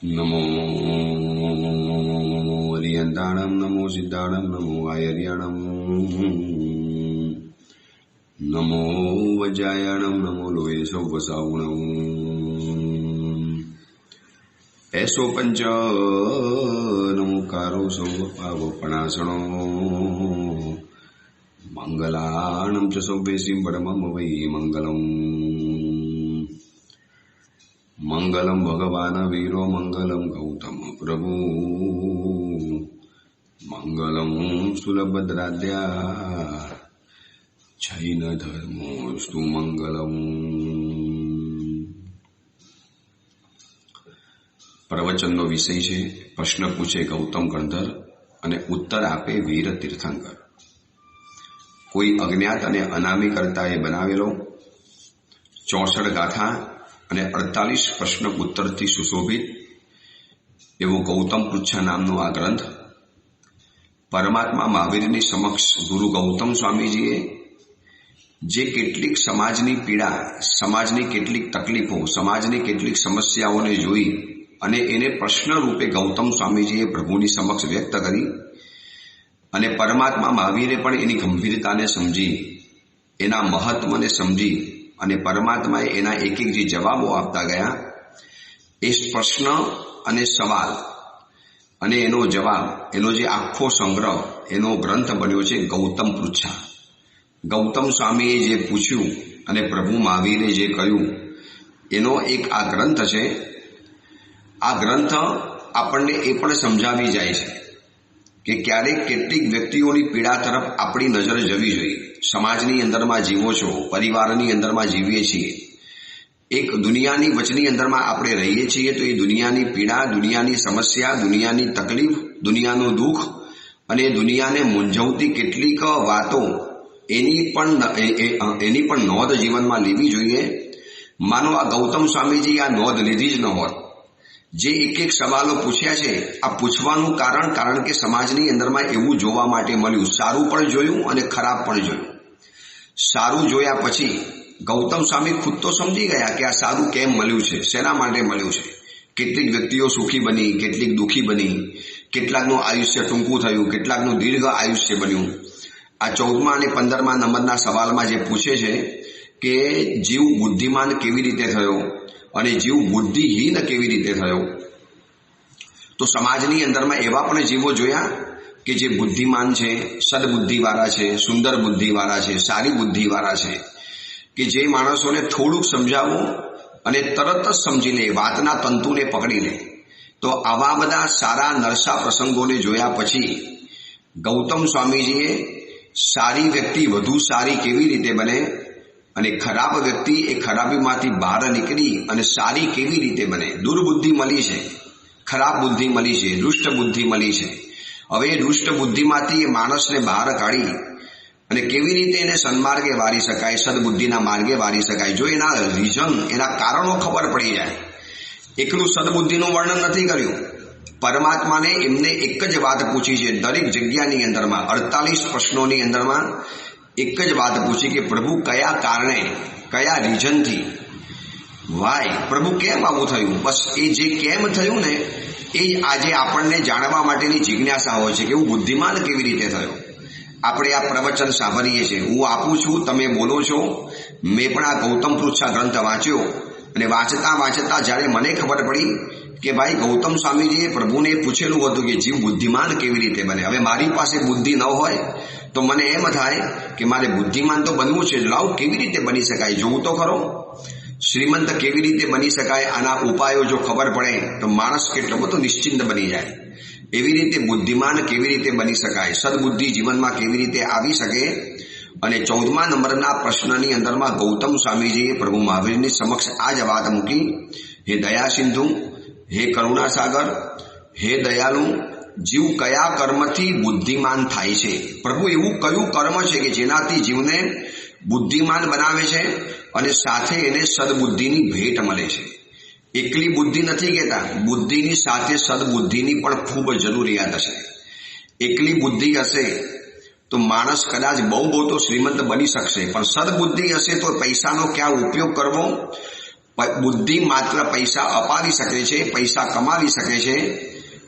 नमो अरियन्ताणं नमो सिद्धाणं नमो आयर्याणं नमो वज्रायाणं नमो लोये सौवसावुणं ऐसो पंच नमोकारो सौवपावपणासणो मंगलाणं च सौवेशीं परमं वै मंगलम् मंगलम भगवान वीरो मंगलम गौतम प्रभु मंगलम सुलभद्राद्या जैन धर्मोस्तु मंगलम। प्रवचनનો વિષય છે પ્રશ્ન પૂછે ગૌતમ ગણધર અને ઉત્તર આપે વીર તીર્થંકર। કોઈ અજ્ઞાત અને અનામી કર્તાએ બનાવેલો 64 ગાથા અને 48 પ્રશ્ન ઉત્તરથી સુશોભિત એવો ગૌતમ પૃચ્છા નામનો આ ગ્રંથ પરમાત્મા મહાવીરની સમક્ષ ગુરુ ગૌતમ સ્વામીજીએ જે કેટલીક સમાજની પીડા, સમાજની કેટલીક તકલીફો, સમાજની કેટલીક સમસ્યાઓને જોઈ અને એને પ્રશ્ન રૂપે ગૌતમ સ્વામીજીએ પ્રભુની સમક્ષ વ્યક્ત કરી અને પરમાત્મા મહાવીરે પણ એની ગંભીરતાને સમજી, એના મહત્વને સમજી અને પરમાત્માએ એના એક એક જે જવાબો આપતા ગયા એ પ્રશ્ન અને સવાલ અને એનો જવાબ, એનો જે આખો સંગ્રહ, એનો ગ્રંથ બન્યો છે ગૌતમ પૃચ્છા। ગૌતમ સ્વામીએ જે પૂછ્યું અને પ્રભુ મહાવીરે જે કહ્યું એનો એક આ ગ્રંથ છે। આ ગ્રંથ આપણને એ પણ સમજાવી જાય છે કે ક્યારેક કેટલીક વ્યક્તિઓની પીડા તરફ આપણી નજર જવી જોઈએ। સમાજની અંદરમાં જીવો છો, પરિવારની અંદરમાં જીવીએ છીએ, એક દુનિયાની વચની અંદરમાં આપણે રહીએ છીએ તો એ દુનિયાની પીડા, દુનિયાની સમસ્યા, દુનિયાની તકલીફ, દુનિયાનું દુઃખ અને દુનિયાને મૂંઝવતી કેટલીક વાતો એની પણ નોંધ જીવનમાં લેવી જોઈએ। માનો આ ગૌતમ સ્વામીજી આ નોંધ લીધી જ ન હોત, જે એક એક સવાલો પૂછ્યા છે આ પૂછવાનું કારણ કે સમાજની અંદરમાં એવું જોવા માટે મળ્યું, સારું પણ જોયું અને ખરાબ પણ જોયું। સારું જોયા પછી ગૌતમ સ્વામી ખુદ તો સમજી ગયા કે આ સારું કેમ મળ્યું છે, શેના માટે મળ્યું છે। કેટલીક વ્યક્તિઓ સુખી બની, કેટલીક દુઃખી બની, કેટલાકનું આયુષ્ય ટૂંકું થયું, કેટલાકનું દીર્ઘ આયુષ્ય બન્યું। આ 14મા અને 15મા નંબરના સવાલમાં જે પૂછે છે કે જીવ બુદ્ધિમાન કેવી રીતે થયો અને જીવ બુદ્ધિહીન કેવી રીતે થયો, તો સમાજની અંદરમાં એવા પણ જીવો જોયા કે જે બુદ્ધિમાન છે, સદબુદ્ધિવાળા છે, સુંદર બુદ્ધિવાળા છે, સારી બુદ્ધિવાળા છે, કે જે માણસોને થોડુંક સમજાવો અને તરત જ સમજી લે, વાતના તંતુને પકડી લે। તો આવા બધા સારા નરસા પ્રસંગોને જોયા પછી ગૌતમ સ્વામીજીએ સારી વ્યક્તિ વધુ સારી કેવી રીતે બને અને ખરાબ વ્યક્તિ એ ખરાબીમાંથી બહાર નીકળી અને સારી કેવી રીતે બને। દુર્બુદ્ધિ મળી છે, ખરાબ બુદ્ધિ મળી છે, દુષ્ટ બુદ્ધિ મળી છે। હવે એ દુષ્ટ બુદ્ધિમાંથી એ માણસને બહાર કાઢી અને કેવી રીતે એને સન્માર્ગે વાળી શકાય, સદબુદ્ધિના માર્ગે વાળી શકાય, જો એના રીઝન, એના કારણો ખબર પડી જાય। એકલું સદબુદ્ધિનું વર્ણન નથી કર્યું, પરમાત્માને એમને એક જ વાત પૂછી છે દરેક જગ્યાની અંદરમાં, 48 પ્રશ્નોની અંદરમાં એક જ વાત પૂછી કે પ્રભુ કયા કારણે, કયા રીઝનથી, વાય, પ્રભુ કેમ આવું થયું। બસ એ જે કેમ થયું ને એ આજે આપણને જાણવા માટેની જિજ્ઞાસા હોય છે કે હું બુદ્ધિમાન કેવી રીતે થયો। આપણે આ પ્રવચન સાંભળીએ છીએ, હું આપું છું, તમે બોલો છો। મેં પણ આ ગૌતમ પૃચ્છા ગ્રંથ વાંચ્યો અને વાંચતા જ્યારે મને ખબર પડી કે ભાઈ ગૌતમ સ્વામીજીએ પ્રભુને પૂછેલું હતું કે જીવ બુદ્ધિમાન કેવી રીતે બને। હવે મારી પાસે બુદ્ધિ ન હોય તો મને એમ થાય કે મારે બુદ્ધિમાન તો બનવું છે, લાવ કેવી રીતે બની શકાય, જોવું તો ખરો। શ્રીમંત કેવી રીતે બની શકાય, આના ઉપાયો જો ખબર પડે તો માણસ કેટલો બધો નિશ્ચિંત બની જાય। એવી રીતે બુદ્ધિમાન કેવી રીતે બની શકાય, સદબુદ્ધિ જીવનમાં કેવી રીતે આવી શકે। અને 14મા નંબરના પ્રશ્નની અંદરમાં ગૌતમ સ્વામીજીએ પ્રભુ મહાવીરની સમક્ષ આ જ વાત મૂકી, હે દયા સિંધુ, હે કરુણા સાગર, હે દયાલુ, જીવ કયા કર્મથી બુદ્ધિમાન થાય છે। પ્રભુ એવું કયું કર્મ છે કે જેનાથી જીવને બુદ્ધિમાન બનાવે છે અને સાથે એને સદબુદ્ધિની ભેટ મળે છે। એકલી બુદ્ધિ નથી કહેતા, બુદ્ધિની સાથે સદબુદ્ધિની પણ ખૂબ જરૂરિયાત હશે। એકલી બુદ્ધિ હશે તો માણસ કદાચ બહુ તો શ્રીમંત બની શકશે, પણ સદબુદ્ધિ હશે તો પૈસાનો ક્યાં ઉપયોગ કરવો બુદ્ધિ માત્ર પૈસા અપાવી શકે છે, પૈસા કમાવી શકે છે,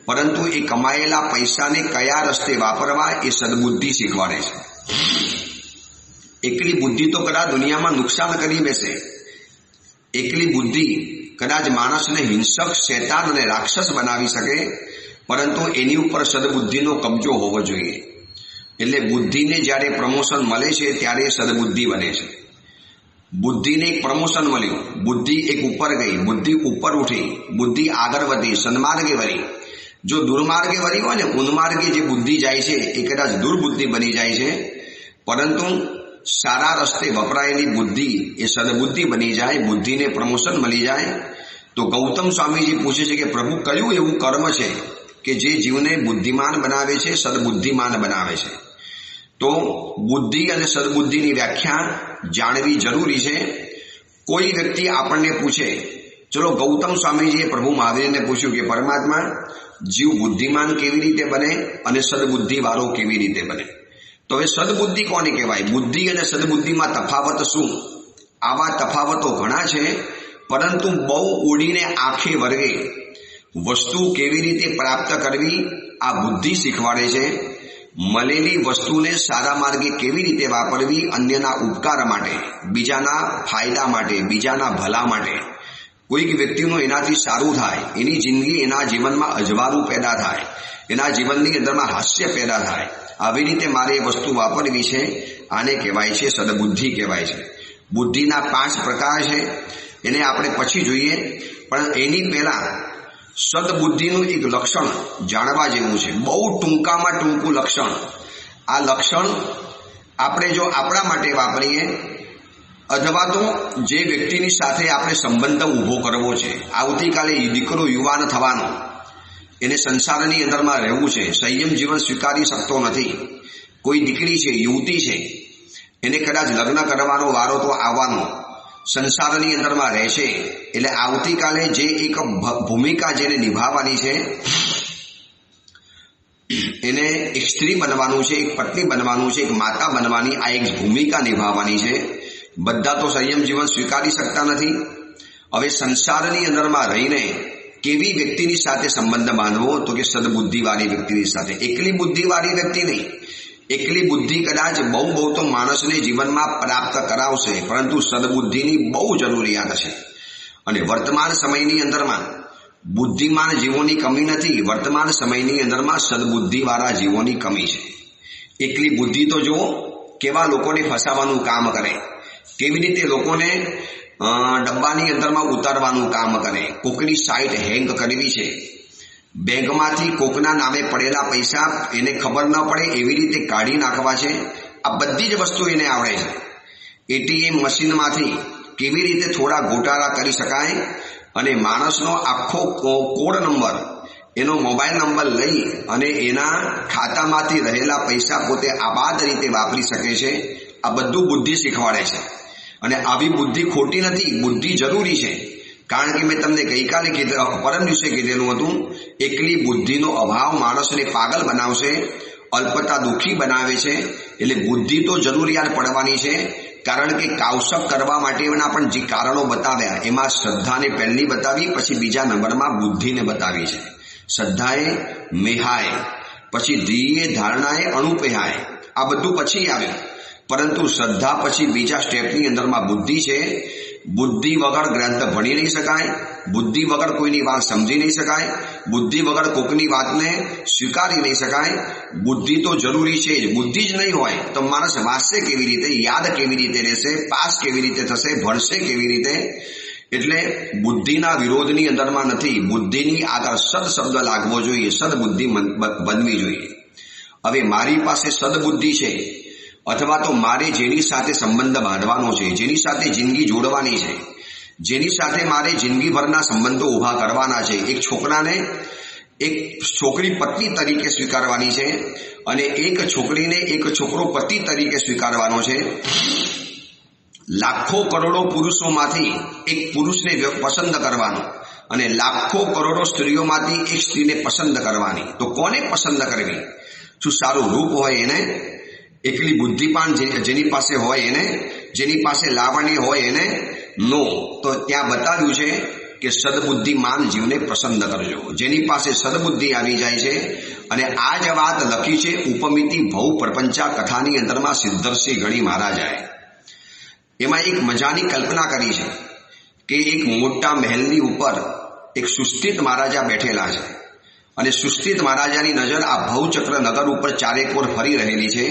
પરંતુ એ કમાયેલા પૈસાને કયા રસ્તે વાપરવા એ સદબુદ્ધિ શીખવાડે છે. એકલી બુદ્ધિ તો કદાચ દુનિયામાં નુકસાન કરી બેસે. એકલી બુદ્ધિ કદાચ માણસને હિંસક, શૈતાન અને રાક્ષસ બનાવી શકે, પરંતુ એની ઉપર સદબુદ્ધિનો કબજો હોવો જોઈએ. એટલે બુદ્ધિને જ્યારે પ્રમોશન મળે છે ત્યારે સદબુદ્ધિ બને છે. બુદ્ધિને એક પ્રમોશન મળ્યું, બુદ્ધિ એક ઉપર ગઈ, બુદ્ધિ ઉપર ઉઠી, બુદ્ધિ આગળ વધી, સન્માર્ગે વળી. જો દુર્માર્ગે વળી હોય ને, ઉન્માર્ગે જે બુદ્ધિ જાય છે એ કદાચ દુર્બુદ્ધિ બની જાય છે, પરંતુ સારા રસ્તે વપરાયેલી બુદ્ધિ એ સદબુદ્ધિ બની જાય, બુદ્ધિને પ્રમોશન મળી જાય. તો ગૌતમ સ્વામીજી પૂછે છે કે પ્રભુ કયું એવું કર્મ છે કે જે જીવને બુદ્ધિમાન બનાવે છે, સદબુદ્ધિમાન બનાવે છે? તો બુદ્ધિ અને સદબુદ્ધિની વ્યાખ્યા જાણવી જરૂરી છે. કોઈ વ્યક્તિ આપણને પૂછે, ચલો ગૌતમ સ્વામીજીએ પ્રભુ મહાવીરને પૂછ્યું કે પરમાત્મા, જીવ બુદ્ધિમાન કેવી રીતે બને અને સદબુદ્ધિ વાળો કેવી રીતે બને? તો હવે સદબુદ્ધિ કોને કહેવાય? બુદ્ધિ અને સદબુદ્ધિમાં તફાવત શું? આવા તફાવતો ઘણા છે, પરંતુ બહુ ઉડીને આંખે વર્ગે વસ્તુ કેવી રીતે પ્રાપ્ત કરવી આ બુદ્ધિ શીખવાડે છે. મળેલી વસ્તુને સારા માર્ગે કેવી રીતે વાપરવી, અન્યના ઉપકાર માટે, બીજાના ફાયદા માટે, બીજાના ભલા માટે. કોઈક વ્યક્તિનું એનાથી સારું થાય, એની જિંદગી, એના જીવનમાં અજવાળું પેદા થાય, એના જીવનની અંદરમાં હાસ્ય પેદા થાય, આવી રીતે મારે એ વસ્તુ વાપરવી છે. આને કહેવાય છે સદબુદ્ધિ કહેવાય છે. બુદ્ધિના 5 પ્રકાર છે, એને આપણે પછી જોઈએ, પણ એની પહેલા સદબુદ્ધિનું એક લક્ષણ જાણવા જેવું છે. બહુ ટૂંકામાં ટૂંકું લક્ષણ. આ લક્ષણ આપણે જો આપણા માટે વાપરીએ, અથવા તો જે વ્યક્તિની સાથે આપણે સંબંધ ઊભો કરવો છે, આવતીકાલે દીકરો યુવાન થવાનો, એને સંસારની અંદરમાં રહેવું છે, સંયમ જીવન સ્વીકારી શકતો નથી, કોઈ દીકરી છે, યુવતી છે, એને કદાચ લગ્ન કરવાનો વારો તો આવવાનો, સંસારની અંદરમાં રહેશે, એટલે આવતીકાલે જે એક ભૂમિકા જેને નિભાવવાની છે, એને એક સ્ત્રી બનવાનું છે, એક પત્ની બનવાનું છે, એક માતા બનવાની, આ એક ભૂમિકા નિભાવવાની છે. બધા તો સંયમ જીવન સ્વીકારી શકતા નથી. હવે સંસારની અંદરમાં રહીને કેવી વ્યક્તિની સાથે સંબંધ બાંધવો? તો કે સદબુદ્ધિવાળી વ્યક્તિની સાથે. એકલી બુદ્ધિવાળી વ્યક્તિ નહીં. એકલી બુદ્ધિ કદાચ બહુ તો માણસને જીવનમાં પ્રાપ્ત કરાવશે, પરંતુ સદબુદ્ધિની બહુ જરૂરિયાત છે. અને વર્તમાન સમયની અંદરમાં બુદ્ધિમાન જીવોની કમી નથી, વર્તમાન સમયની અંદરમાં સદબુદ્ધિવાળા જીવોની કમી છે. એકલી બુદ્ધિ તો જુઓ કેવા લોકોને ફસાવાનું કામ કરે, કેવી રીતે લોકોને ડબ્બાની અંદરમાં ઉતારવાનું કામ કરે, કોકની સાઇટ હેંગ કરવી છે, બેંકમાંથી કોકના નામે પડેલા પૈસા એને ખબર ન પડે એવી રીતે કાઢી નાખવા છે. આ બધી જ વસ્તુ એને આવડે છે. એટીએમ મશીનમાંથી કેવી રીતે થોડા ગોટાળા કરી શકાય અને માણસનો આખો કોડ નંબર, એનો મોબાઈલ નંબર લઈ અને એના ખાતામાંથી રહેલા પૈસા પોતે આબાદ રીતે વાપરી શકે છે, આ બધું બુદ્ધિ શીખવાડે છે. અને આવી બુદ્ધિ ખોટી નથી, બુદ્ધિ જરૂરી છે. કારણ કે મેં તમને ગઈકાલે પરમ દિવસે કીધેલું હતું, એકલી બુદ્ધિનો અભાવ માણસને પાગલ બનાવશે, અલ્પતા દુઃખી બનાવે છે. એટલે બુદ્ધિ તો જરૂરિયાત પડવાની છે. કારણ કે કાવસક કરવા માટેના પણ જે કારણો બતાવ્યા, એમાં શ્રદ્ધાને પહેલી બતાવી, પછી બીજા નંબરમાં બુદ્ધિને બતાવી છે. શ્રદ્ધાએ મેહાય, પછી ધીએ ધારણાએ અણુપેહાય, આ બધું પછી આવ્યું. પરંતુ શ્રદ્ધા પછી બીજા સ્ટેપની અંદરમાં બુદ્ધિ છે. બુદ્ધિ વગર ગ્રંથ ભણી નહીં શકાય, બુદ્ધિ વગર કોઈની વાત સમજી નહીં શકાય, બુદ્ધિ વગર કોઈની વાતને સ્વીકારી નહીં શકાય. બુદ્ધિ તો જરૂરી છે જ. બુદ્ધિ જ નહીં હોય તો માણસ વાંચશે કેવી રીતે, યાદ કેવી રીતે રહેશે, પાસ કેવી રીતે થશે, ભણશે કેવી રીતે? એટલે બુદ્ધિના વિરોધની અંદરમાં નથી, બુદ્ધિની આગળ સદ શબ્દ લાગવો જોઈએ, સદબુદ્ધિ બનવી જોઈએ. હવે મારી પાસે સદબુદ્ધિ છે, અથવા તો મારે જેની સાથે સંબંધ બાંધવાનો છે, જેની સાથે જિંદગી જોડવાની છે, જેની સાથે મારે જિંદગીભરના સંબંધો ઊભા કરવાના છે, એક છોકરાને એક છોકરી પત્ની તરીકે સ્વીકારવાની છે, અને એક છોકરીને એક છોકરો પતિ તરીકે સ્વીકારવાનો છે. લાખો કરોડો પુરુષોમાંથી એક પુરુષને પસંદ કરવાનો, અને લાખો કરોડો સ્ત્રીઓમાંથી એક સ્ત્રીને પસંદ કરવાની. તો કોને પસંદ કરવી? શું સારું રૂપ હોય એને, એકલી બુદ્ધિપાન જેની પાસે હોય એને, જેની પાસે લાવણ્ય હોય એને, નો, તો ત્યાં બતાવ્યું છે કે સદબુદ્ધિમાન જીવને પ્રસન્ન કરજો. જેની પાસે સદબુદ્ધિ આવી જાય છે, અને આ જ વાત લખી છે ઉપમિતિ ભવ પ્રપંચા કથાની અંદરમાં સિદ્ધર્ષિ ગણી મહારાજાએ. એમાં એક મજાની કલ્પના કરી છે કે એક મોટા મહેલની ઉપર એક સુસ્થિત મહારાજા બેઠેલા છે, અને સુસ્થિત મહારાજાની નજર આ ભવચક્ર નગર ઉપર ચારેકોર ફરી રહેલી છે,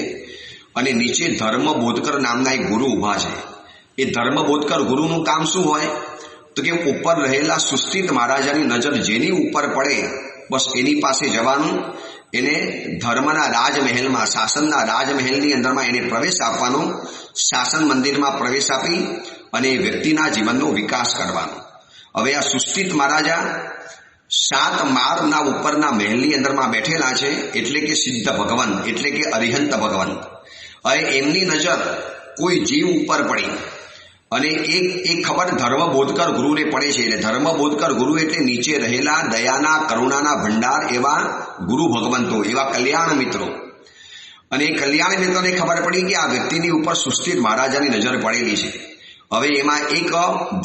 અને નીચે ધર્મબોધકર નામના એક ગુરુ ઉભા છે. એ ધર્મબોધકર ગુરુનું કામ શું હોય તો કે ઉપર રહેલા સુસ્થિત મહારાજાની નજર જેની ઉપર પડે બસ એની પાસે જવાનું, એને ધર્મના રાજમહેલમાં, શાસનના રાજમહેલની અંદરમાં એને પ્રવેશ આપવાનો, શાસન મંદિરમાં પ્રવેશ આપી અને વ્યક્તિના જીવનનો વિકાસ કરવાનો. હવે આ સુસ્થિત મહારાજા 7 માળના ઉપરના મહેલની અંદરમાં બેઠેલા છે, એટલે કે સિદ્ધ ભગવંત, એટલે કે અરિહંત ભગવંત. હવે એમની નજર કોઈ જીવ ઉપર પડી, અને એક ખબર ધર્મબોધકર ગુરુને પડે છે. એટલે ધર્મબોધકર ગુરુ એટલે નીચે રહેલા દયાના, કરુણાના ભંડાર એવા ગુરુ ભગવંતો, એવા કલ્યાણ મિત્રો. અને એ કલ્યાણ મિત્રોને ખબર પડી કે આ વ્યક્તિની ઉપર સુસ્થિત મહારાજાની નજર પડેલી છે. હવે એમાં એક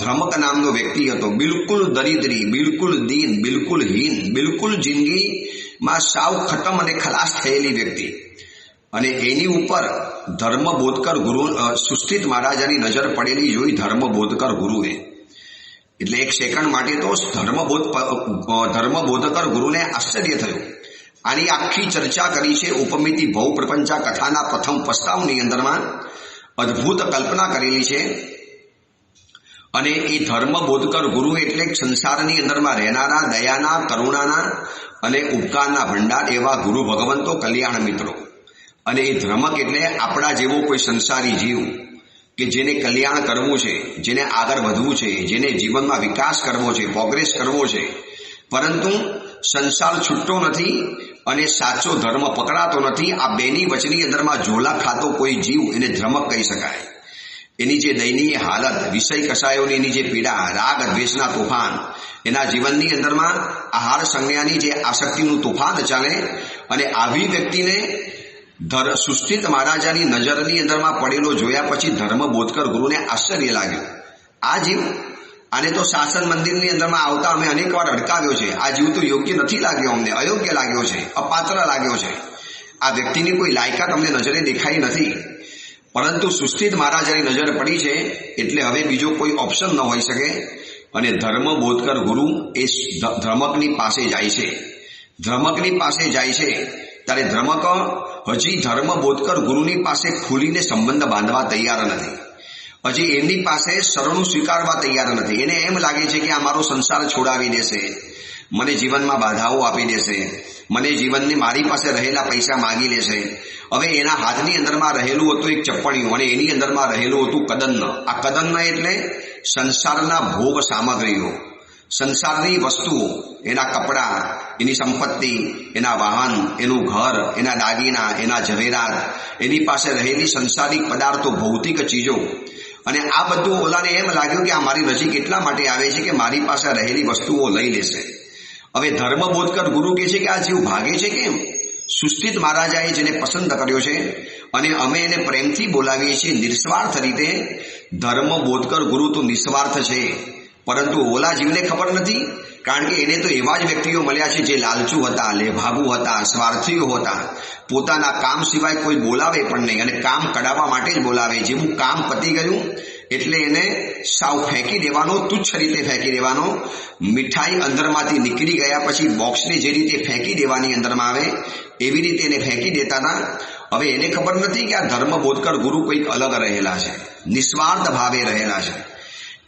ધ્રમક નામનો વ્યક્તિ હતો, બિલકુલ દરિદ્રી, બિલકુલ દીન, બિલકુલ હીન, બિલકુલ જિંદગીમાં સાવ ખતમ અને ખલાસ થયેલી વ્યક્તિ. અને એની ઉપર ધર્મબોધકર ગુરુ, સુસ્થિત મહારાજાની નજર પડેલી જોઈ ધર્મબોધકર ગુરુએ. એટલે એક સેકન્ડ માટે તો ધર્મબોધકર ગુરુને આશ્ચર્ય થયું. આની આખી ચર્ચા કરી છે ઉપમિતિ ભવ પ્રપંચા કથાના પ્રથમ પ્રસ્તાવની અંદરમાં, અદ્ભુત કલ્પના કરેલી છે. અને એ ધર્મબોધકર ગુરુ એટલે સંસારની અંદરમાં રહેનારા દયાના, કરુણાના અને ઉપકારના ભંડાર એવા ગુરુ ભગવંતો, કલ્યાણ મિત્રો. અને એ ધ્રમક એટલે આપણા જેવો કોઈ સંસારી જીવ કે જેને કલ્યાણ કરવું છે, જેને આગળ વધવું છે, જેને જીવનમાં વિકાસ કરવો છે, પ્રોગ્રેસ કરવો છે, પરંતુ સંસાર છૂટતો નથી અને સાચો ધર્મ પકડાતો નથી. આ બેની વચની અંદરમાં ઝોલા ખાતો કોઈ જીવ એને ધ્રમક કહી શકાય. એની જે દયનીય હાલત, વિષય કસાયોની એની જે પીડા, રાગ દ્વેષના તોફાન, એના જીવનની અંદરમાં આહાર સંજ્ઞાની જે આસક્તિનું તોફાન ચાલે, અને આવી વ્યક્તિને સુસ્થિત મહારાજાની નજરની અંદરમાં પડેલો જોયા પછી ધર્મબોધકર ગુરુને આશ્ચર્ય લાગ્યું. આ જીવ, આને તો શાસન મંદિરની અંદરમાં આવતા અમે અનેક વાર અડકાવ્યો છે. આ જીવ તો યોગ્ય નથી લાગ્યો, અમને અયોગ્ય લાગ્યો છે, અપાત્ર લાગ્યો છે. આ વ્યક્તિની કોઈ લાયકાત અમને નજરે દેખાઈ નથી. પરંતુ સુસ્થિત મહારાજાની નજર પડી છે, એટલે હવે બીજો કોઈ ઓપ્શન ન હોઈ શકે. અને ધર્મબોધકર ગુરુ એ ધ્રમકની પાસે જાય છે. ધ્રમકની પાસે જાય છે ત્યારે ધ્રમક હજી ધર્મબોધકર ગુરુની પાસે ખુલીને સંબંધ બાંધવા તૈયાર નથી. હજી એમની પાસે શરણું સ્વીકારવા તૈયાર નથી. એને એમ લાગે છે કે આ મારો સંસાર છોડાવી દેશે, મને જીવનમાં બાધાઓ આપી દેશે, મને જીવનની મારી પાસે રહેલા પૈસા માગી લેશે. હવે એના હાથની અંદરમાં રહેલું હતું એક ચપ્પણિયું, અને એની અંદરમાં રહેલું હતું કદન્ન. આ કદન્ન એટલે સંસારના ભોગ સામગ્રીઓ, સંસારની વસ્તુઓ, એના કપડાં, એની સંપત્તિ, એના વાહન, એનું ઘર, એના દાગીના, એના ઝવેરાત, એની પાસે રહેલી સંસારિક પદાર્થો, ભૌતિક ચીજો. અને આ બધું ઓલાને એમ લાગ્યું કે આ મારી નજીક એટલા માટે આવે છે કે મારી પાસે રહેલી વસ્તુઓ લઈ લેશે. હવે ધર્મબોધકર ગુરુ કહે છે કે આ જીવ ભાગે છે કેમ? સુસ્થિત મહારાજાએ જેને પસંદ કર્યો છે અને અમે એને પ્રેમથી બોલાવીએ છીએ નિસ્વાર્થ રીતે. ધર્મબોધકર ગુરુ તો નિસ્વાર્થ છે, પરંતુ ઓલા જીવને ખબર નથી, કારણ કે એને તો એવા જ વ્યક્તિઓ મળ્યા છે જે લાલચુ હતા, લેભાગુ હતા, સ્વાર્થીઓ હતા, પોતાના કામ સિવાય કોઈ બોલાવે પણ નહીં, અને કામ કઢાવવા માટે જ બોલાવે. જેવું કામ પતી ગયું એટલે એને સાવ ફેંકી દેવાનો, તુચ્છ રીતે ફેંકી દેવાનો. મીઠાઈ અંદરમાંથી નીકળી ગયા પછી બોક્સને જે રીતે ફેંકી દેવાની અંદરમાં આવે એવી રીતે એને ફેંકી દેતા હતા. હવે એને ખબર નથી કે આ ધર્મબોધકર ગુરુ કંઈક અલગ રહેલા છે, નિસ્વાર્થ ભાવે રહેલા છે.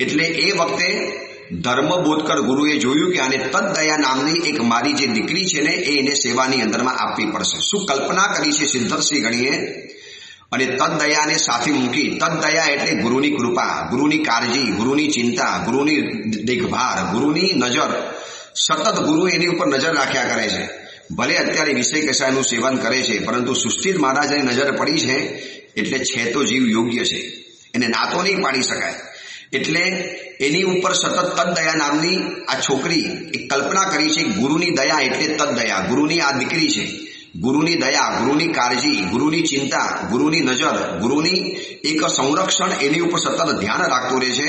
એટલે એ વખતે ધર્મબોધકર ગુરુએ જોયું કે આને તદ્દયા નામની એક મારી જે દીકરી છે ને એને સેવાની અંદરમાં આપવી પડશે. શું કલ્પના કરી છે સિદ્ધર્ષિ ગણીએ, અને તદ્દયાને સાથે મૂકી. તદ્દયા એટલે ગુરુની કૃપા, ગુરુની કાળજી, ગુરુની ચિંતા, ગુરુની દેખભાળ, ગુરુની નજર. સતત ગુરુ એની ઉપર નજર રાખ્યા કરે છે. ભલે અત્યારે વિષય કસાયનું સેવન કરે છે, પરંતુ સુસ્થિત મહારાજની નજર પડી છે એટલે છે તો જીવ યોગ્ય છે, એને ના તો નહીં પાડી શકાય. એટલે એની ઉપર સતત તદ્દયા નામની આ છોકરી એક કલ્પના કરી છે. ગુરુની દયા એટલે તદ્દયા, ગુરુની આ દીકરી છે. ગુરુની દયા, ગુરુની કાળજી, ગુરુની ચિંતા, ગુરુની નજર, ગુરુની એક સંરક્ષણ એની ઉપર સતત ધ્યાન રાખતું રહે છે.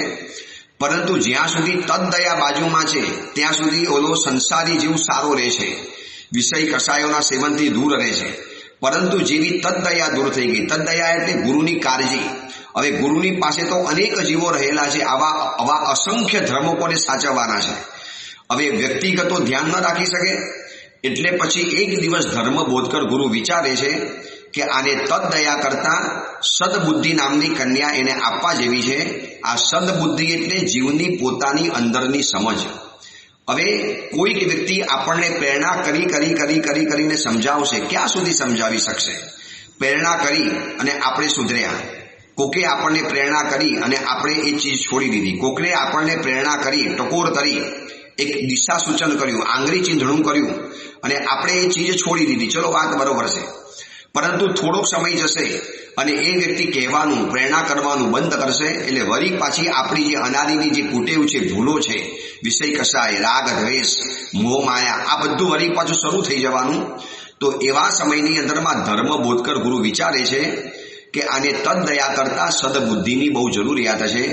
પરંતુ જ્યાં સુધી તદ્દયા બાજુમાં છે ત્યાં સુધી ઓલો સંસારી જીવ સારો રહે છે, વિષય કષાયોના સેવનથી દૂર રહે છે. પરંતુ જેવી તદ્દયા દૂર થઈ ગઈ, તદ્દયા એટલે ગુરુની કાળજી. હવે ગુરુની પાસે તો અનેક જીવો રહેલા છે, આવા અસંખ્ય ધર્મો કોને સાચવવાના છે. હવે વ્યક્તિગતો ધ્યાન ન રાખી શકે, એટલે પછી એક દિવસ ધર્મ બોધકર ગુરુ વિચારે છે કે આને તદ્દયા કરતા સદબુદ્ધિ નામની કન્યા એને આપવા જેવી છે. આ સદબુદ્ધિ એટલે જીવની પોતાની અંદરની સમજ. હવે કોઈક વ્યક્તિ આપણને પ્રેરણા કરીને સમજાવશે, ક્યાં સુધી સમજાવી શકશે? પ્રેરણા કરી અને આપણે સુધર્યા. કોકે આપણને પ્રેરણા કરી અને આપણે એ ચીજ છોડી દીધી. કોકને આપણને પ્રેરણા કરી, ટકોર કરી, એક દિશા સૂચન કર્યું, આંગળી ચીંધણું કર્યું અને આપણે એ ચીજ છોડી દીધી. ચલો વાત બરોબર છે. પરંતુ થોડોક સમય જશે અને એ વ્યક્તિ કહેવાનું, પ્રેરણા કરવાનું બંધ કરશે, એટલે વળી પાછી આપણી જે અનાદિની જે કુટેવ છે, ભૂલો છે, વિષય કષાય, રાગ દ્વેષ, મોહ માયા, આ બધું વળી પાછું શરૂ થઈ જવાનું. તો એવા સમયની અંદરમાં ધર્મ બોધકર ગુરુ વિચારે છે કે આને તદ્દયા કરતા સદબુદ્ધિની બહુ જરૂરિયાત છે.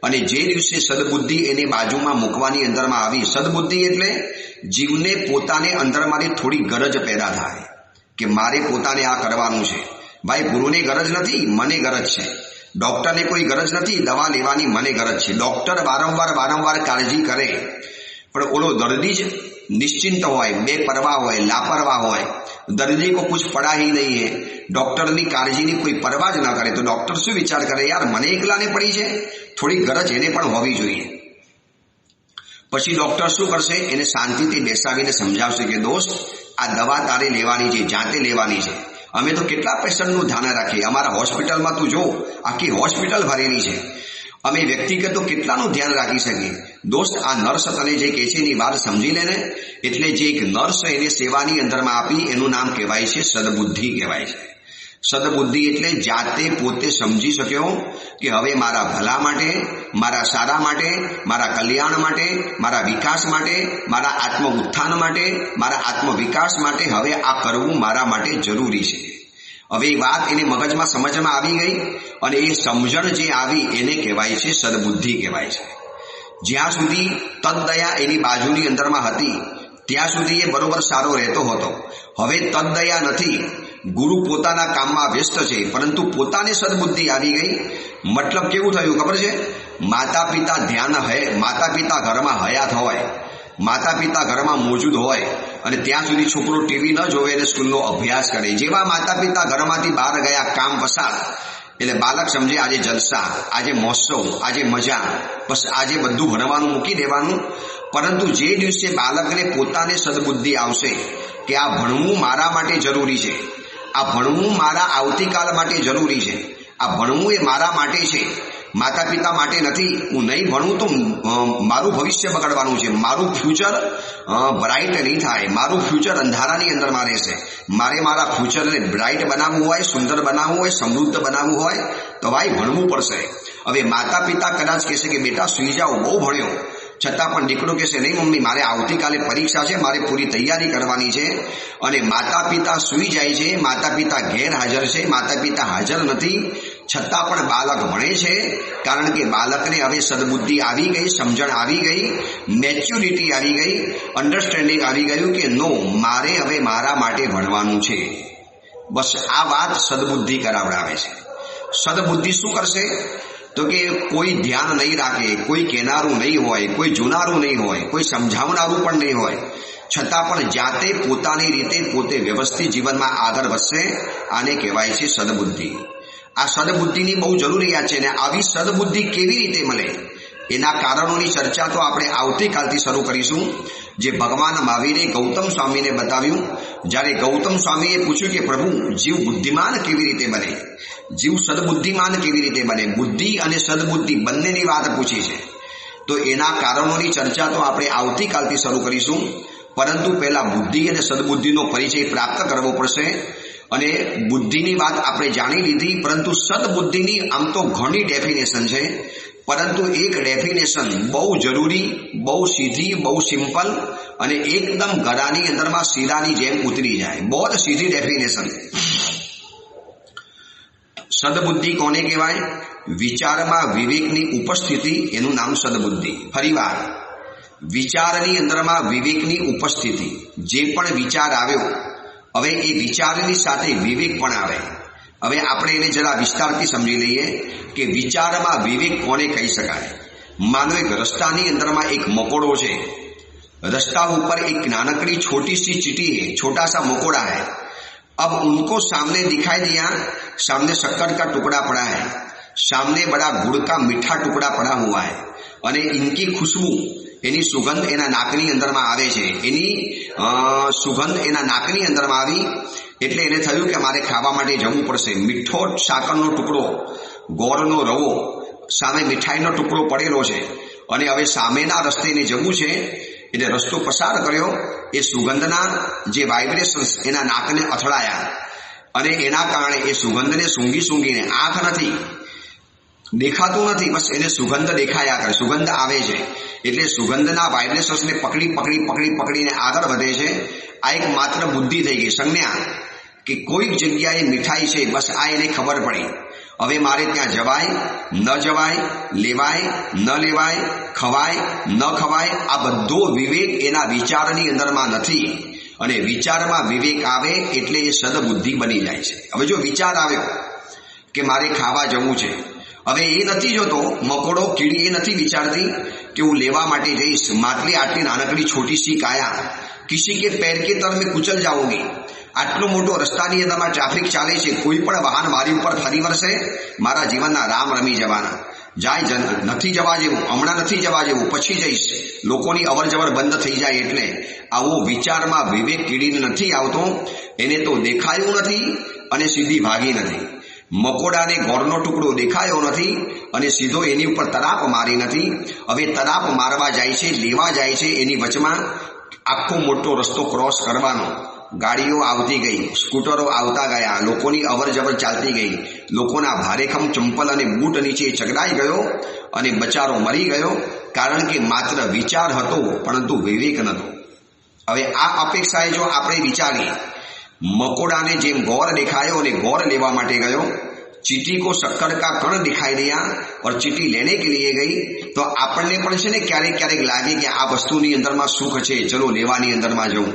અને જે દિવસે સદબુદ્ધિ એની બાજુમાં મૂકવાની અંદરમાં આવી, સદબુદ્ધિ એટલે જીવને પોતાને અંદરમાંથી થોડી ગરજ પેદા થાય કે મારે પોતાને આ કરવાનું છે. ભાઈ, ગુરુને ગરજ નથી, મને ગરજ છે. ડોક્ટરને કોઈ ગરજ નથી, દવા લેવાની મને ગરજ છે. ડોક્ટર વારંવાર કાળજી કરે, પણ ઓલો દર્દી જ નિશ્ચિંત હોય, બેપરવાહ હોય, લાપરવાહ હોય. દર્દી કો કુછ પડા ही नहीं है, ડોક્ટરની કાળજીની કોઈ પરવા જ ના કરે, તો ડોક્ટર શું વિચાર કરે, યાર મને એકલાને પડી છે, થોડી ગરજ એને પણ હોવી જોઈએ. પછી ડોક્ટર શું કરશે, એને શાંતિથી બેસાવીને સમજાવશે કે દોસ્ત, આ દવા તારે લેવાની છે, જાતે લેવાની છે. અમે તો કેટલા પેશન્ટનું ધ્યાન રાખીએ, અમારા હોસ્પિટલમાં તું જો આખી હોસ્પિટલ ભરેલી છે, અમે વ્યક્તિગત કેટલાનું ધ્યાન રાખી શકીએ. દોસ્ત, આ નર્સ તને જે કહે છે એની વાત સમજી લે ને. એટલે જે એક નર્સ એને સેવાની અંદરમાં આપી, એનું નામ કહેવાય છે સદબુદ્ધિ કહેવાય છે. સદબુદ્ધિ એટલે જાતે પોતે સમજી શક્યો કે હવે મારા ભલા માટે, મારા સારા માટે, મારા કલ્યાણ માટે, મારા વિકાસ માટે, મારા આત્મ ઉત્થાન માટે, મારા આત્મ વિકાસ માટે હવે આ કરવું મારા માટે જરૂરી છે. હવે એ વાત એને મગજમાં સમજમાં આવી ગઈ અને એ સમજણ જે આવી એને કહેવાય છે સદબુદ્ધિ કહેવાય છે. જ્યાં સુધી તદ્દયા એની બાજુની અંદરમાં હતી ત્યાં સુધી એ બરોબર સારો રહેતો હતો. હવે તદ્દયા નથી, ગુરુ પોતાના કામમાં વ્યસ્ત છે, પરંતુ પોતાને સદબુદ્ધિ આવી ગઈ. મતલબ કેવું થયું ખબર છે? માતા પિતા માતા પિતા ઘરમાં હયાત હોય, માતા પિતા ઘરમાં મોજૂદ હોય અને ત્યાં સુધી છોકરો ટીવી ન જોવે અને સ્કૂલનો અભ્યાસ કરે. જેવા માતા પિતા ઘરમાંથી બહાર ગયા કામ વસાત, એટલે બાળક સમજે આજે જલસા, આજે મહોત્સવ, આજે મજા, બસ આજે બધું ભણવાનું મૂકી દેવાનું. પરંતુ જે દિવસે બાળકને પોતાને સદબુદ્ધિ આવશે કે આ ભણવું મારા માટે જરૂરી છે, આ ભણવું મારા આવતીકાલ માટે જરૂરી છે, આ ભણવું એ મારા માટે છે, માતા પિતા માટે નથી. હું નહીં ભણું તો મારું ભવિષ્ય બગડવાનું છે, મારું ફ્યુચર બ્રાઇટ નહીં થાય, મારું ફ્યુચર અંધારાની અંદરમાં રહેશે. મારે મારા ફ્યુચરને બ્રાઇટ બનાવવું હોય, સુંદર બનાવવું હોય, સમૃદ્ધ બનાવવું હોય તો ભાઈ ભણવું પડશે. હવે માતા પિતા કદાચ કહેશે કે બેટા સુઈ જાઓ, બહુ ભણ્યો, છતાં પણ દીકરો કહેશે નહીં મમ્મી, મારે આવતીકાલે પરીક્ષા છે, મારે પૂરી તૈયારી કરવાની છે. અને માતા પિતા સૂઈ જાય છે, માતા પિતા ગેરહાજર છે, માતા પિતા હાજર નથી, છતાં પણ બાળક ભણે છે. કારણ કે બાળકને હવે સદબુદ્ધિ આવી ગઈ, સમજણ આવી ગઈ, મેચ્યુરિટી આવી ગઈ, અન્ડરસ્ટેન્ડિંગ આવી ગયું કે નો, મારે હવે મારા માટે ભણવાનું છે. બસ આ વાત સદબુદ્ધિ કરાવડાવે છે. સદબુદ્ધિ શું કરશે? તો કે કોઈ ધ્યાન નહીં રાખે, કોઈ કહેનારું નહીં હોય, કોઈ જોનારું નહીં હોય, કોઈ સમજાવનારું પણ નહીં હોય, છતાં પણ જાતે પોતાની રીતે પોતે વ્યવસ્થિત જીવનમાં આગળ વધશે. આને કહેવાય છે સદબુદ્ધિ. આ સદબુદ્ધિની બહુ જરૂરિયાત છે. અને આવી સદબુદ્ધિ કેવી રીતે મળે એના કારણોની ચર્ચા તો આપણે આવતીકાલથી શરૂ કરીશું. જે ભગવાન મહાવીરે ગૌતમ સ્વામીને બતાવ્યું. જ્યારે ગૌતમ સ્વામીએ પૂછ્યું કે પ્રભુ, જીવ બુદ્ધિમાન કેવી રીતે બને, જીવ સદબુદ્ધિમાન કેવી રીતે બને, બુદ્ધિ અને સદબુદ્ધિ બંનેની વાત પૂછી છે. તો એના કારણોની ચર્ચા તો આપણે આવતીકાલથી શરૂ કરીશું. પરંતુ પહેલા બુદ્ધિ અને સદબુદ્ધિનો પરિચય પ્રાપ્ત કરવો પડશે. અને બુદ્ધિની વાત આપણે જાણી લીધી, પરંતુ સદબુદ્ધિની આમ તો ઘણી ડેફિનેશન છે, પરંતુ એક ડેફિનેશન બહુ જરૂરી, બહુ સીધી, બહુ સિમ્પલ અને એકદમ ગળાની અંદરમાં શીરાની જેમ ઉતરી જાય. બહુ જ સીધી ડેફિનેશન. સદબુદ્ધિ કોને કહેવાય? વિચારમાં વિવેકની ઉપસ્થિતિ, એનું નામ સદબુદ્ધિ. ફરીવાર, વિચારની અંદરમાં વિવેકની ઉપસ્થિતિ. જે પણ વિચાર આવ્યો, હવે એ વિચારની સાથે વિવેક પણ આવે. હવે આપણે એને જરા વિસ્તારથી સમજી લઈએ કે વિચારમાં વિવેક કોને કહી શકાય. માનો એક રસ્તાની અંદરમાં એક મકોડો છે. रस्ता ऊपर एक नानकड़ी छोटी सी चींटी है, छोटा सा मकोड़ा है. अब उनको सामने दिखाई दिया, सामने शक्कर का टुकड़ा पड़ा है, सामने बड़ा गुड़ का मीठा टुकड़ा पड़ा हुआ है, અને इनकी खुशबू, એની સુગંધ એના નાકની અંદરમાં આવે છે. એની સુગંધ એના નાકની અંદરમાં આવી એટલે એને થયું કે મારે ખાવા માટે જવું પડશે. મીઠો સાકરનો ટુકડો, ગોળનો રવો, સામે મીઠાઈનો ટુકડો પડેલો છે અને હવે સામેના રસ્તે એને જવું છે. એટલે રસ્તો પસાર કર્યો. એ સુગંધના જે વાઇબ્રેશન્સ એના નાકને અથડાયા અને એના કારણે એ સુગંધને સૂંઘીને, આંખ નથી, દેખાતું નથી, બસ એને સુગંધ દેખાયા કરે, સુગંધ આવે છે એટલે સુગંધના વાઇબ્રેશન્સને પકડીને આગળ વધે છે. આ એક માત્ર બુદ્ધિ થઈ ગઈ, સંજ્ઞા કે કોઈક જગ્યાએ મીઠાઈ છે, બસ આ એને ખબર પડી. હવે મારે ત્યાં જવાય, ન જવાય, લેવાય, ન લેવાય, ખવાય, ન ખવાય, આ બધો વિવેક એના વિચારની અંદરમાં નથી. અને વિચારમાં વિવેક આવે એટલે એ સદબુદ્ધિ બની જાય છે. હવે જો વિચાર આવ્યો કે મારે ખાવા જવું છે, હવે એ નથી જોતો, મકોડો, કીડી એ નથી વિચારતી કે હું લેવા માટે જઈશ. માટલી આટલી નાનકડી છોટી સી કાયા, કિસી કે पैर के तर में कुचल जाओगी. આટલો મોટો રસ્તાની અંદરમાં ટ્રાફિક ચાલે છે, કોઈ પણ વાહન મારી ઉપર ફરી વળશે, મારા જીવનના રામ રમી જવાના. જાય, નથી જવા જેવું, હમણાં નથી જવા જેવું, પછી જઈશ, લોકોની અવર જવર બંધ થઈ જાય. એટલે આવો વિચારમાં વિવેક કીડીને નથી આવતો. એને તો દેખાયું નથી અને સીધી ભાગી નથી. મકોડાને ગોળનો ટુકડો દેખાયો નથી અને સીધો એની ઉપર તરાપ મારી નથી. હવે તરાપ મારવા જાય છે, લેવા જાય છે, એની વચમાં આખો મોટો રસ્તો ક્રોસ કરવાનો. ગાડીઓ આવતી ગઈ, સ્કૂટરો આવતા ગયા, લોકોની અવર જવર ચાલતી ગઈ, લોકોના ભારેખમ ચંપલ અને બૂટ નીચે ચગડાઈ ગયો અને બચારો મરી ગયો. કારણ કે માત્ર વિચાર હતો પરંતુ વિવેક નહોતો. હવે આ અપેક્ષાએ જો આપણે વિચારીએ, મકોડાને જેમ ગોળ દેખાયો અને ગોળ લેવા માટે ગયો, चींटी को शक्कर का कण दिखाई दिया और चींटी लेने के लिए गई, तो આપણને પણ છે ને ક્યારેક લાગે કે આ વસ્તુની અંદરમાં સુખ છે, ચલો લેવાની અંદરમાં જવું.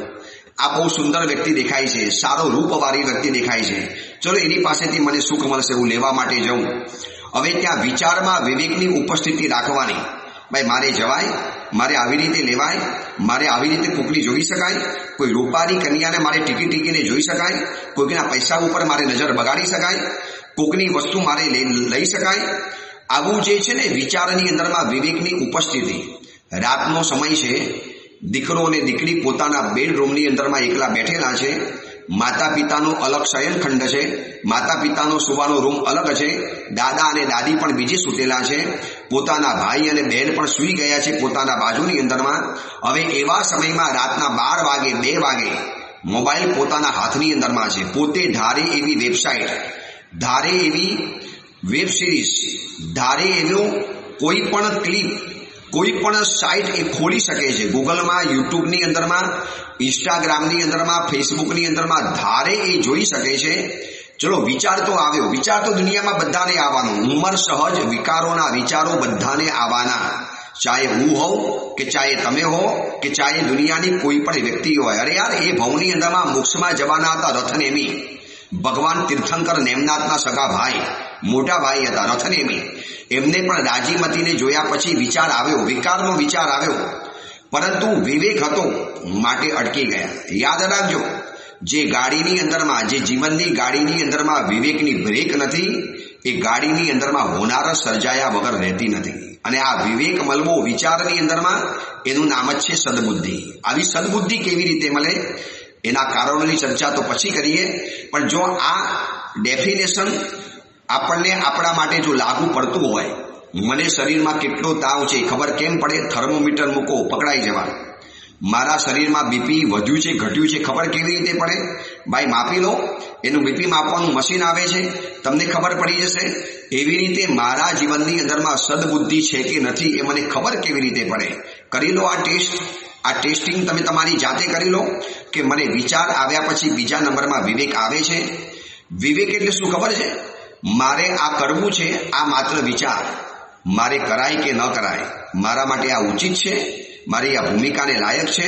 આ બહુ સુંદર વ્યક્તિ દેખાય છે, સારો રૂપવાળી વ્યક્તિ દેખાય છે, ચલો એની પાસેથી મને સુખ મળશે, હું લેવા માટે જઉં. હવે ત્યાં વિચારમાં વિવેકની ઉપસ્થિતિ રાખવાની. ભાઈ મારે જવાય, મારે આવી રીતે લેવાય, મારે આવી રીતે કોકની જોઈ શકાય, કોઈ રૂપારી કન્યાને મારે ટીકીને જોઈ શકાય, કોઈકના પૈસા ઉપર મારે નજર બગાડી શકાય, કોકની વસ્તુ મારે લઈ શકાય. આવું જે છે ને વિચારની અંદરમાં વિવેકની ઉપસ્થિતિ. રાતનો સમય છે, દીકરો અને દીકરી પોતાના બેડરૂમની અંદરમાં એકલા બેઠેલા છે. માતા પિતાનો અલગ શયનખંડ છે, માતા પિતાનો સુવાનો રૂમ અલગ છે, દાદા અને દાદી પણ બીજે સૂતેલા છે, પોતાના ભાઈ અને બહેન પણ સૂઈ ગયા છે પોતાના બાજુની અંદરમાં. હવે એવા સમયમાં રાતના 12 વાગે, 2 વાગે મોબાઈલ પોતાના હાથની અંદરમાં છે. પોતે ધારે એવી વેબસાઇટ, ધારે એવી વેબ સિરીઝ, ધારે એવો કોઈ પણ ક્લિપ, કોઈ પણ સાઇટ એ ખોલી શકે છે. ગૂગલમાં, યુટ્યુબની અંદરમાં, ઇન્સ્ટાગ્રામની અંદરમાં, ફેસબુકની અંદરમાં ધારે એ જોઈ શકે છે. ચલો વિચાર તો આવ્યો, વિચાર તો દુનિયામાં બધાને આવવાનો, ઉંમર સહજ વિકારોના વિચારો બધાને આવવાના, ચાહે હું હોઉં કે ચાહે તમે હો કે ચાહે દુનિયાની કોઈ પણ વ્યક્તિ હોય. અરે યાર, એ ભવની અંદરમાં મોક્ષમાં જવાના હતા રથનેમી. ભગવાન તીર્થંકર નેમનાથના સગા ભાઈ, મોટા ભાઈ હતા રથનેમી. એમને પણ રાજીમતીને જોયા પછી વિચાર આવ્યો, વિકારનો વિચાર આવ્યો, પરંતુ વિવેક હતો માટે અટકી ગયા. યાદ રાખજો, જે ગાડીની અંદરમાં, જે જીવનની ગાડીની અંદરમાં વિવેકની બ્રેક નથી, એ ગાડીની અંદરમાં હોનારત સર્જાયા વગર રહેતી નથી. અને આ વિવેક મળવો વિચારની અંદરમાં, એનું નામ જ છે સદબુદ્ધિ. આવી સદબુદ્ધિ કેવી રીતે મળે એના કારણોની ચર્ચા તો પછી કરીએ. પણ જો આ ડેફિનેશન આપણને આપણા માટે જો લાગુ પડતું હોય, મને શરીરમાં કેટલો તાવ છે ખબર કેમ પડે? થર્મોમીટર મૂકો, પકડાઈ જવા. મારા શરીરમાં બીપી વધ્યું છે, ઘટ્યું છે, ખબર કેવી રીતે પડે? ભાઈ માપી લો, એનું બીપી માપવાનું મશીન આવે છે, તમને ખબર પડી જશે. એવી રીતે મારા જીવનની અંદરમાં સદબુદ્ધિ છે કે નથી એ મને ખબર કેવી રીતે પડે? કરી લો આ ટેસ્ટ. આ ટેસ્ટિંગ તમે તમારી જાતે કરી લો કે મને વિચાર આવ્યા પછી બીજા નંબરમાં વિવેક આવે છે. વિવેક એટલે શું ખબર છે? મારે આ કરવું છે, આ માત્ર વિચાર. મારે કરાય કે ન કરાય, મારા માટે આ ઉચિત છે, મારી આ ભૂમિકાને લાયક છે,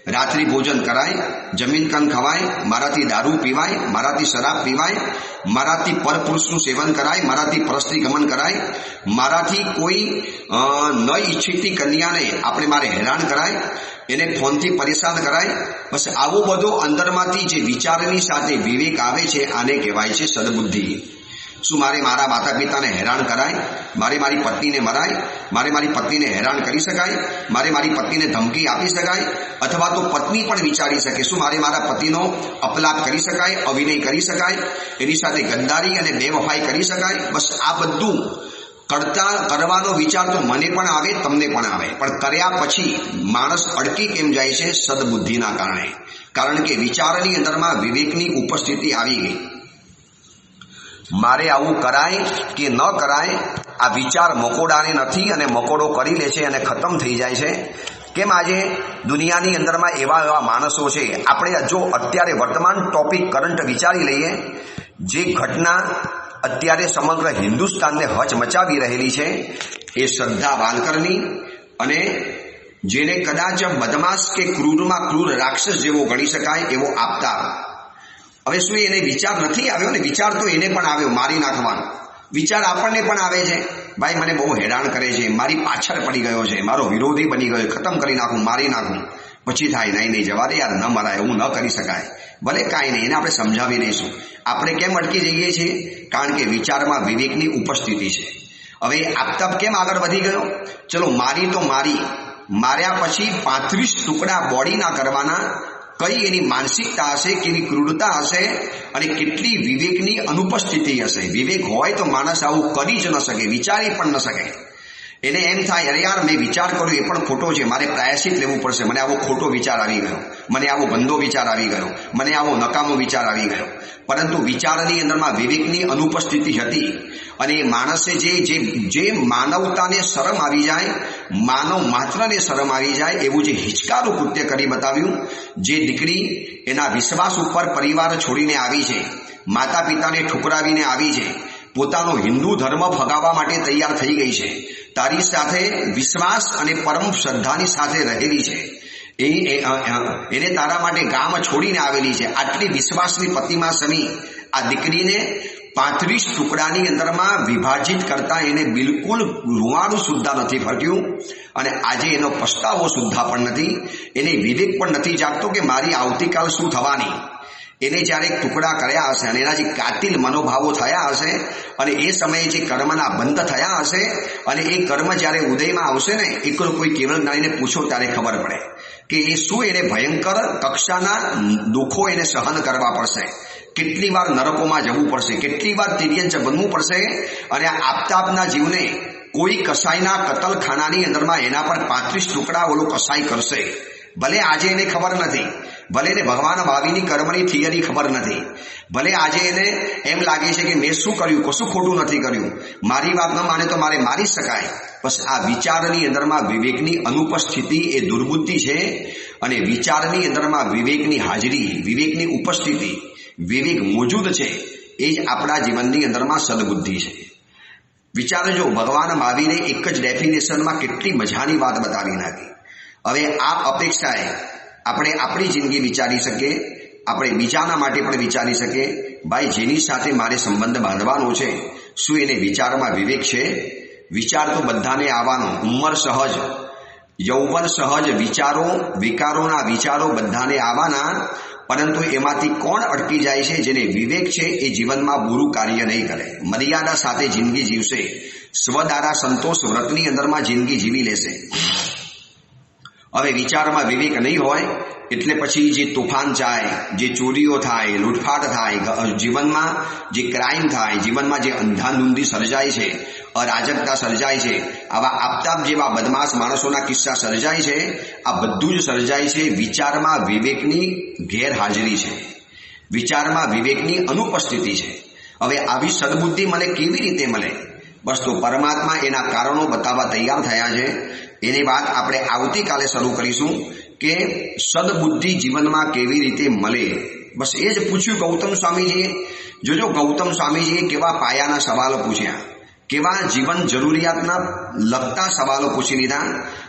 રાત્રિ ભોજન કરાય, જમીન કન ખવાય, મારાથી દારૂ પીવાય, મારાથી શરાબ પીવાય, મારાથી પરપુરુષનું સેવન કરાય, મારાથી પરસ્ત્રી ગમન કરાય, મારાથી કોઈ ન ઈચ્છિતની કન્યાને મારે હેરાન કરાય, એને ફોનથી પરેશાન કરાય. બસ આવો બધો અંદરમાંથી જે વિચારની સાથે વિવેક આવે છે, આને કહેવાય છે સદબુદ્ધિ. શું મારે મારા માતા પિતાને હેરાન કરાય? મારે મારી પત્નીને મરાય? મારે મારી પત્નીને હેરાન કરી શકાય? મારે મારી પત્નીને ધમકી આપી શકાય? અથવા તો પત્ની પણ વિચારી શકે, શું મારે મારા પતિનો અપલાપ કરી શકાય, અવિનય કરી શકાય, એની સાથે ગદ્દારી અને બેવફાઈ કરી શકાય? બસ આ બધું કરવાનો વિચાર તો મને પણ આવે, તમને પણ આવે, પણ કર્યા પછી માણસ અડકી કેમ જાય છે? સદબુદ્ધિના કારણે. કારણ કે વિચારની અંદરમાં વિવેકની ઉપસ્થિતિ આવી ગઈ. મારે આવું કરાય કે ન કરાય, આ વિચાર મકોડાને નથી અને મકોડો કરી લે છે અને ખતમ થઈ જાય છે. કેમ આજે દુનિયાની અંદરમાં એવા માણસો છે. આપણે જો અત્યારે વર્તમાન ટોપિક કરંટ વિચારી લઈએ, જે ઘટના અત્યારે સમગ્ર હિન્દુસ્તાનને હચમચાવી રહેલી છે એ શ્રદ્ધા વાલકરની, અને જેને કદાચ બદમાશ કે ક્રૂરમાં ક્રૂર રાક્ષસ જેવો ગણી શકાય એવો આપતા. હવે શું એને વિચાર નથી આવ્યો ને? વિચાર તો એને પણ આવ્યો મારી નાખવાનો. વિચાર આપણને પણ આવે છે, ભાઈ મને બહુ હેરાન કરે છે, મારી પાછળ પડી ગયો છે, મારો વિરોધી બની ગયો, ખતમ કરી નાખું, મારી નાખું. પછી થાય નહીં જવા દે યાર, ન મરાય, એવું ન કરી શકાય. ભલે કાંઈ નહીં, એને આપણે સમજાવી દઈશું. આપણે કેમ અટકી જઈએ છીએ? કારણ કે વિચારમાં વિવેકની ઉપસ્થિતિ છે. હવે આપતાપ કેમ આગળ વધી ગયો? ચલો મારી તો માર્યા પછી 35 ટુકડા બોડીના કરવાના. કઈ એની માનસિકતા હશે, કેવી ક્રૂરતા હશે અને કેટલી વિવેકની અનુપસ્થિતિ હશે. વિવેક હોય તો માણસ આવું કરી જ ન શકે, વિચારી પણ ન શકે. એને એમ થાય, અરે યાર મેં વિચાર કર્યો એ પણ ખોટો છે, મારે પ્રાયશ્ચિત લેવું પડશે, મને આવો ખોટો વિચાર આવી ગયો, મને આવો ગંદો વિચાર આવી ગયો, મને આવો નકામો વિચાર આવી ગયો. પરંતુ વિચારની અંદરમાં વિવેકની અનુપસ્થિતિ હતી અને એ માણસે જે માનવતાને શરમ આવી જાય, માનવ માત્રને શરમ આવી જાય એવું જે હિચકારું કૃત્ય કરી બતાવ્યું. જે દીકરી એના વિશ્વાસ ઉપર પરિવાર છોડીને આવી છે, માતા પિતાને ઠુકરાવીને આવી છે, પોતાનો હિન્દુ ધર્મ ફગાવવા માટે તૈયાર થઈ ગઈ છે, તારી સાથે વિશ્વાસ અને પરમ શ્રદ્ધાની સાથે રહેલી છે, એને તારા માટે ગામ છોડીને આવેલી છે. આટલી વિશ્વાસની પ્રતિમા સમી આ દીકરીને 35 ટુકડાની અંદરમાં વિભાજિત કરતા એને બિલકુલ રૂવાડું સુદ્ધા નથી ફટ્યું અને આજે એનો પસ્તાવો સુદ્ધા પણ નથી. એને વિવેક પણ નથી જાગતો કે મારી આવતીકાલ શું થવાની. એને જ્યારે ટુકડા કર્યા હશે અને એના જે કાતિલ મનોભાવો થયા હશે અને એ સમયે જે કર્મના બંધ થયા હશે અને એ કર્મ જ્યારે ઉદયમાં આવશે ને, એકલો કોઈ કેવળ જ્ઞાનીને પૂછો ત્યારે ખબર પડે કે એ શું એને ભયંકર કક્ષાના દુઃખો એને સહન કરવા પડશે, કેટલી વાર નરકોમાં જવું પડશે, કેટલી વાર તિર્યંચ બનવું પડશે. અને આ આપતાપના જીવને કોઈ કસાઈના કતલખાનાની અંદરમાં એના પર 35 ટુકડા ઓલો કસાઈ કરશે. ભલે આજે એને ખબર નથી, ભલે એને ભગવાન ભાવિની કર્મની થિયરી ખબર નથી, ભલે આજે એને એમ લાગે છે કે મેં શું કર્યું, કશું ખોટું નથી કર્યું, મારી વાત ન માને તો મારે મારી શકાય. બસ આ વિચારની અંદરમાં વિવેકની અનુપસ્થિતિ એ દુર્બુદ્ધિ છે. અને વિચારની અંદરમાં વિવેકની હાજરી, વિવેકની ઉપસ્થિતિ, વિવેક મોજૂદ છે, એ જ આપણા જીવનની અંદરમાં સદબુદ્ધિ છે. વિચારજો, ભગવાન મહાવીરે એક જ ડેફિનેશનમાં કેટલી મજાની વાત બતાવી નાખી. હવે આ અપેક્ષાએ આપણે આપણી જિંદગી વિચારી શકીએ, આપણે બીજાના માટે પણ વિચારી શકીએ. ભાઈ જેની સાથે મારે સંબંધ બાંધવાનો છે, શું એને વિચારમાં વિવેક છે? વિચાર તો બધાને આવવાનો, ઉંમર સહજ, યૌવન સહજ, વિકારોના વિચારો બધાને આવવાના. પરંતુ એમાંથી કોણ અટકી જાય છે? જેને વિવેક છે એ જીવનમાં બુરું કાર્ય નહીં કરે, મર્યાદા સાથે જિંદગી જીવશે, સ્વદારા સંતોષ વ્રતની અંદરમાં જિંદગી જીવી લેશે. હવે વિચારમાં વિવેક નહીં હોય એટલે પછી જે તોફાન જાય, જે ચોરીઓ થાય, લૂંટફાટ થાય, જીવનમાં જે ક્રાઇમ થાય, જીવનમાં જે અંધાધૂંધી સર્જાય છે, અરાજકતા સર્જાય છે, આવા આપતાપ જેવા બદમાશ માણસોના કિસ્સા સર્જાય છે. આ બધું જ સર્જાય છે વિચારમાં વિવેકની ગેરહાજરી છે, વિચારમાં વિવેકની અનુપસ્થિતિ છે. હવે આવી સદબુદ્ધિ મને કેવી રીતે મળે? બસ તો પરમાત્મા એના કારણો બતાવવા તૈયાર થયા છે. એની વાત આપણે આવતીકાલે શરૂ કરીશું કે સદબુદ્ધિ જીવનમાં કેવી રીતે મળે. બસ એ જ પૂછ્યું ગૌતમ સ્વામીજીએ. જોજો ગૌતમ સ્વામીજીએ કેવા પાયાના સવાલો પૂછ્યા, કેવા જીવન જરૂરિયાતના લગતા સવાલો પૂછી લીધા,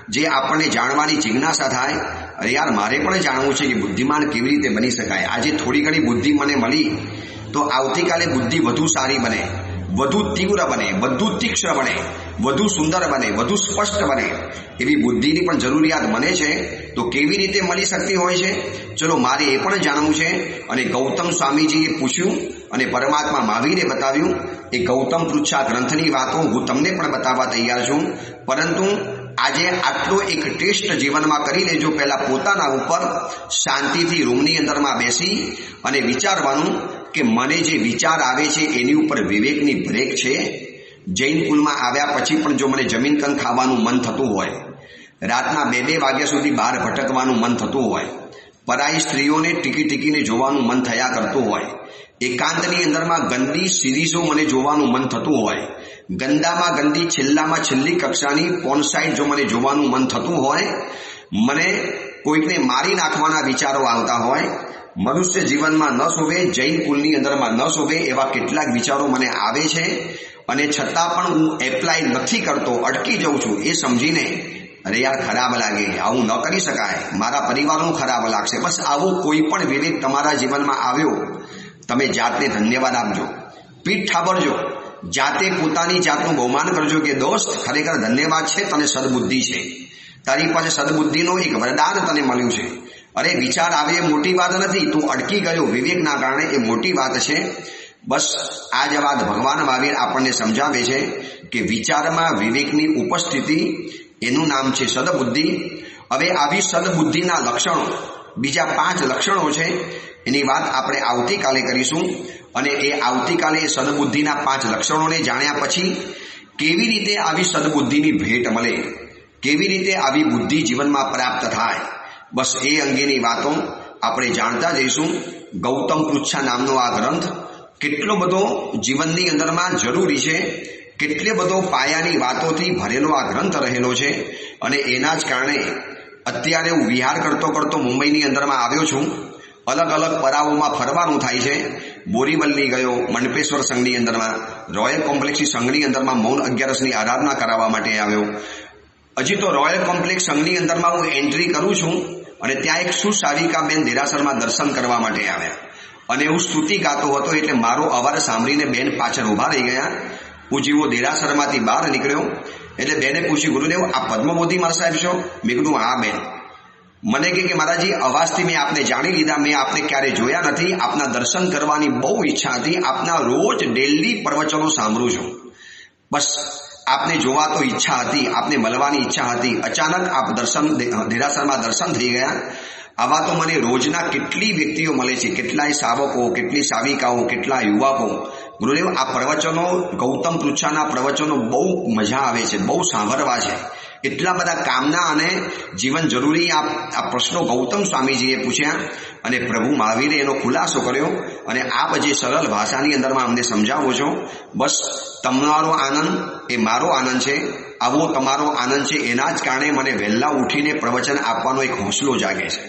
જે આપણને જાણવાની જિજ્ઞાસા થાય. અરે યાર, મારે પણ જાણવું છે કે બુદ્ધિમાન કેવી રીતે બની શકાય. આજે થોડી ઘણી બુદ્ધિ મને મળી તો આવતીકાલે બુદ્ધિ વધુ સારી બને, વધુ તીવ્ર બને, વધુ તીક્ષ્ણ બને, વધુ સુંદર બને, વધુ સ્પષ્ટ બને. એવી બુદ્ધિની પણ જરૂરિયાત મને છે. તો કેવી રીતે મળી શકતી હોય છે, ચલો મારે એ પણ જાણવું છે. અને ગૌતમ સ્વામીજીએ પૂછ્યું અને પરમાત્મા મહાવીરે બતાવ્યું. એ ગૌતમ પૃચ્છા ગ્રંથની વાતો હું તમને પણ બતાવવા તૈયાર છું. પરંતુ આજે આટલો એક ટેસ્ટ જીવનમાં કરી લેજો. પહેલા પોતાના ઉપર શાંતિથી રૂમની અંદરમાં બેસી અને વિચારવાનું કે મને જે વિચાર આવે છે એની ઉપર વિવેકની બ્રેક છે. જૈન કુલમાં આવ્યા પછી પણ જો મને જમીન કંદ ખાવાનું મન થતું હોય, રાતના 2-2 વાગ્યા સુધી બહાર ભટકવાનું મન થતું હોય, પરાઈ સ્ત્રીઓને ટીકીને જોવાનું મન થયા કરતું હોય, એકાંતની અંદરમાં ગંદી સિરીઝો મને જોવાનું મન થતું હોય, ગંદામાં ગંદી છેલ્લામાં છેલ્લી કક્ષાની પોર્ન સાઇટ જો મને જોવાનું મન થતું હોય, મને કોઈકને મારી નાખવાના વિચારો આવતા હોય, મનુષ્ય જીવનમાં ન શોભે, જૈન કુલની અંદરમાં ન શોભે એવા કેટલાક વિચારો મને આવે છે. અને છતાં પણ હું એપ્લાય નથી કરતો, અટકી જાઉં છું. એ સમજીને અરે યાર ખરાબ લાગે, આવું ન કરી શકાય, મારા પરિવારનું ખરાબ લાગશે. બસ આવો કોઈ પણ વિવેક તમારા જીવનમાં આવ્યો, તમે જાતને ધન્યવાદ આપજો, પીઠ ઠાબરજો, જાતે પોતાની જાતનું બહુમાન કરજો કે દોસ્ત ખરેખર ધન્યવાદ છે, તને સદબુદ્ધિ છે, તારી પાસે સદબુદ્ધિનો એક વરદાન તને મળ્યું છે. અરે વિચાર આવે એ મોટી વાત નથી, તું અટકી ગયો વિવેકના કારણે, એ મોટી વાત છે. બસ આ જ વાત ભગવાન મહાવીર આપણને સમજાવે છે કે વિચારમાં વિવેકની ઉપસ્થિતિ, એનું નામ છે સદબુદ્ધિ. હવે આવી સદબુદ્ધિના લક્ષણો, બીજા 5 લક્ષણો છે, એની વાત આપણે આવતીકાલે કરીશું. અને એ આવતીકાલે સદબુદ્ધિના 5 લક્ષણોને જાણ્યા પછી કેવી રીતે આવી સદબુદ્ધિની ભેટ મળે, કેવી રીતે આવી બુદ્ધિ જીવનમાં પ્રાપ્ત થાય, બસ એ અંગેની વાતો આપણે જાણતા જઈશું. ગૌતમ પૃચ્છા નામનો આ ગ્રંથ કેટલો બધો જીવનની અંદરમાં જરૂરી છે, કેટલે બધો પાયાની વાતોથી ભરેલો આ ગ્રંથ રહેલો છે. અને એના જ કારણે અત્યારે હું વિહાર કરતો મુંબઈની અંદરમાં આવ્યો છું. અલગ અલગ પડાવોમાં ફરવાનું થાય છે. બોરીવલી ગયો, મંડપેશ્વર સંઘની અંદરમાં, રોયલ કોમ્પ્લેક્સની સંઘની અંદરમાં મૌન 11ની આરાધના કરાવવા માટે આવ્યો. હજી તો રોયલ કોમ્પ્લેક્સ સંઘની અંદરમાં હું એન્ટ્રી કરું છું અને ત્યાં એક સુસાવિકાબેન દેરાસરમાં દર્શન કરવા માટે આવ્યા. અને હું સ્તુતિ ગાતો હતો એટલે મારો અવાજ સાંભળીને બેન પાછળ ઊભા રહી ગયા. હું જેવો દેરાસરમાંથી બહાર નીકળ્યો એટલે બેને પૂછ્યું, ગુરુદેવ આ પદ્મબોધી મારા સાહેબ છો? મેં કીધું હા બેન. મને કે મહારાજી અવાજથી મેં આપને જાણી લીધા, મેં આપને ક્યારે જોયા નથી, આપના દર્શન કરવાની બહુ ઈચ્છા હતી, આપના રોજ ડેલી પ્રવચનો સાંભળું છું, બસ આપને જોવા તો ઈચ્છા હતી, આપને મળવાની ઈચ્છા હતી. અચાનક આપ દેરાસરમાં દર્શન થઈ ગયા. આવા તો મને રોજના કેટલી વ્યક્તિઓ મળે છે, કેટલાય સાવકો, કેટલી સાવિકાઓ, કેટલા યુવકો. ગુરુદેવ આ પ્રવચનો, ગૌતમ પૃચ્છાના પ્રવચનો બહુ મજા આવે છે, બહુ સાંભળવા છે. એટલા બધા કામના અને જીવન જરૂરી આ પ્રશ્નો ગૌતમ સ્વામીજીએ પૂછ્યા અને પ્રભુ મહાવીરે એનો ખુલાસો કર્યો. અને આપ જે સરળ ભાષાની અંદરમાં અમને સમજાવો છો, બસ તમારો આનંદ એ મારો આનંદ છે, આવો તમારો આનંદ છે. એના જ કારણે મને વહેલા ઉઠીને પ્રવચન આપવાનો એક હોંસલો જાગે છે.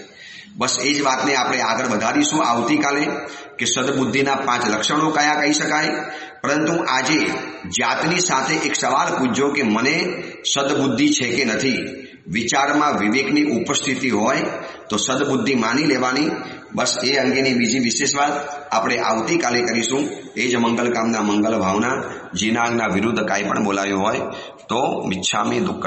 બસ એ જ વાતને આપણે આગળ વધારીશું આવતીકાલે કે સદબુદ્ધિના 5 લક્ષણો કયા કહી શકાય. પરંતુ આજે જાતની સાથે એક સવાલ પૂછજો કે મને સદબુદ્ધિ છે કે નથી. વિચારમાં વિવેકની ઉપસ્થિતિ હોય તો સદબુદ્ધિ માની લેવાની. બસ એ અંગેની બીજી વિશેષ વાત આપણે આવતીકાલે કરીશું. એ જ મંગલ કામના, મંગલ ભાવના. જીના વિરુદ્ધ કાંઈ પણ બોલાયો હોય તો મિચ્છામી દુક્કડમ.